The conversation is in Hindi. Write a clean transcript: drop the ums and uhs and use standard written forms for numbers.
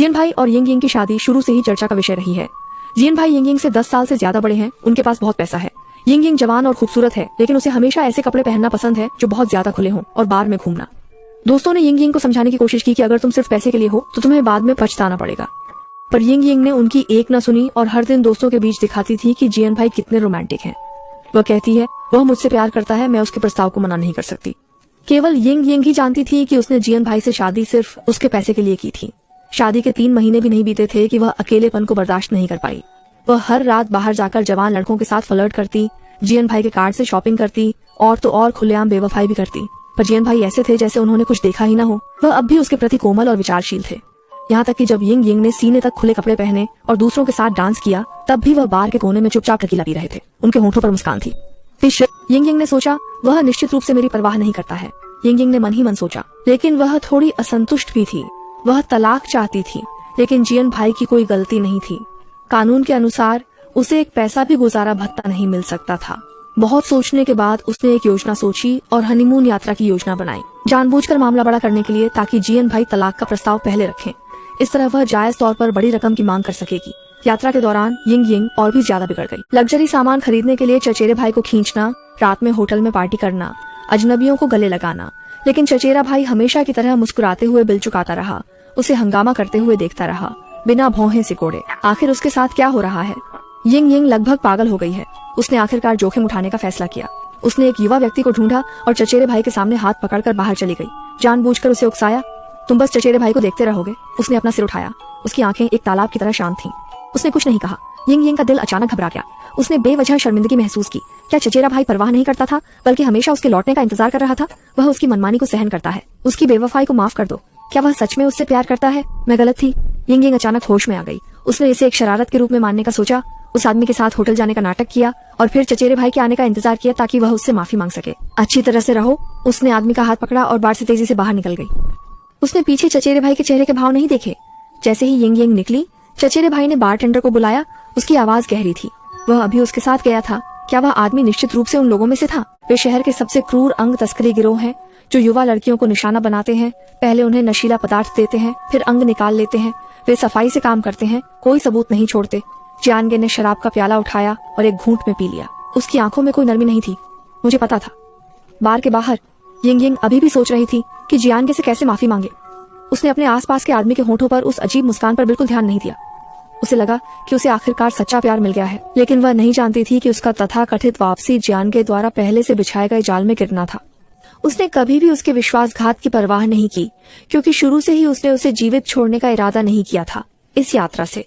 जियन भाई और यिंग यिंग की शादी शुरू से ही चर्चा का विषय रही है। जियन भाई यिंग यिंग से 10 साल से ज्यादा बड़े हैं, उनके पास बहुत पैसा है। यिंग यिंग जवान और खूबसूरत है, लेकिन उसे हमेशा ऐसे कपड़े पहनना पसंद है जो बहुत ज्यादा खुले हों और बार में घूमना। दोस्तों ने यिंग यिंग को समझाने की कोशिश की कि अगर तुम सिर्फ पैसे के लिए हो तो तुम्हें बाद में पछताना पड़ेगा, पर यिंग यिंग ने उनकी एक न सुनी और हर दिन दोस्तों के बीच दिखाती थी कि जियन भाई कितने रोमांटिक हैं। वह कहती है वह मुझसे प्यार करता है, मैं उसके प्रस्ताव को मना नहीं कर सकती। केवल यिंग यिंग ही जानती थी कि उसने जियन भाई से शादी सिर्फ उसके पैसे के लिए की थी। शादी के 3 महीने भी नहीं बीते थे कि वह अकेलेपन को बर्दाश्त नहीं कर पाई। वह हर रात बाहर जाकर जवान लड़कों के साथ फ्लर्ट करती, जियन भाई के कार्ड से शॉपिंग करती और तो और खुलेआम बेवफाई भी करती। पर जियन भाई ऐसे थे जैसे उन्होंने कुछ देखा ही ना हो। वह अब भी उसके प्रति कोमल और विचारशील थे। यहाँ तक कि जब यिंग यिंग ने सीने तक खुले कपड़े पहने और दूसरों के साथ डांस किया, तब भी वह बार के कोने में चुपचाप टकीला पी रहे थे। उनके होठों पर मुस्कान थी। यिंग यिंग ने सोचा वह निश्चित रूप से मेरी परवाह नहीं करता है। यिंग यिंग ने मन ही मन सोचा, लेकिन वह थोड़ी असंतुष्ट भी थी। वह तलाक चाहती थी, लेकिन जियन भाई की कोई गलती नहीं थी। कानून के अनुसार उसे एक पैसा भी गुजारा भत्ता नहीं मिल सकता था। बहुत सोचने के बाद उसने एक योजना सोची और हनीमून यात्रा की योजना बनाई, जानबूझकर मामला बड़ा करने के लिए, ताकि जियन भाई तलाक का प्रस्ताव पहले रखें। इस तरह वह जायज तौर पर बड़ी रकम की मांग कर सकेगी। यात्रा के दौरान यिंग यिंग और भी ज्यादा बिगड़ गई। लग्जरी सामान खरीदने के लिए चचेरे भाई को खींचना, रात में होटल में पार्टी करना, अजनबियों को गले लगाना, लेकिन चचेरा भाई हमेशा की तरह मुस्कुराते हुए बिल चुकाता रहा। उसे हंगामा करते हुए देखता रहा, बिना भौहें सिकोड़े। आखिर उसके साथ क्या हो रहा है? यिंग यिंग लगभग पागल हो गई है। उसने आखिरकार जोखिम उठाने का फैसला किया। उसने एक युवा व्यक्ति को ढूंढा और चचेरे भाई के सामने हाथ पकड़कर बाहर चली गई। जानबूझकर उसे उकसाया, तुम बस चचेरे भाई को देखते रहोगे। उसने अपना सिर उठाया। उसकी आंखें एक तालाब की तरह शांत थीं। उसने कुछ नहीं कहा। यिंग यिंग का दिल अचानक घबरा गया। उसने बेवजह शर्मिंदगी महसूस की। क्या चचेरा भाई परवाह नहीं करता था, बल्कि हमेशा उसके लौटने का इंतजार कर रहा था? वह उसकी मनमानी को सहन करता है। उसकी बेवफाई को माफ कर दो। क्या वह सच में उससे प्यार करता है? मैं गलत थी। यिंग यिंग अचानक होश में आ गई। उसने इसे एक शरारत के रूप में मानने का सोचा। उस आदमी के साथ होटल जाने का नाटक किया और फिर चचेरे भाई के आने का इंतजार किया ताकि वह उससे माफी मांग सके। अच्छी तरह से रहो। उसने आदमी का हाथ पकड़ा और बार से तेजी से बाहर निकल गई। उसने पीछे चचेरे भाई के चेहरे के भाव नहीं देखे। जैसे ही यिंग यिंग निकली, चचेरे भाई ने बारटेंडर को बुलाया। उसकी आवाज गहरी थी। वह अभी उसके साथ गया था। क्या वह आदमी निश्चित रूप से उन लोगों में से था? वे शहर के सबसे क्रूर अंग तस्करी गिरोह हैं, जो युवा लड़कियों को निशाना बनाते हैं। पहले उन्हें नशीला पदार्थ देते हैं, फिर अंग निकाल लेते हैं। वे सफाई से काम करते हैं, कोई सबूत नहीं छोड़ते। जियांगे ने शराब का प्याला उठाया और एक घूंट में पी लिया। उसकी आंखों में कोई नरमी नहीं थी। मुझे पता था। बार के बाहर यिंग यिंग अभी भी सोच रही थी कि जियांगे से कैसे माफी मांगे। उसने अपने आसपास के आदमी के होठों पर उस अजीब मुस्कान पर बिल्कुल ध्यान नहीं दिया। उसे लगा कि उसे आखिरकार सच्चा प्यार मिल गया है, लेकिन वह नहीं जानती थी कि उसका तथाकथित वापसी जियांगे द्वारा पहले से बिछाए गए जाल में गिरना था। उसने कभी भी उसके विश्वासघात की परवाह नहीं की, क्योंकि शुरू से ही उसने उसे जीवित छोड़ने का इरादा नहीं किया था। इस यात्रा से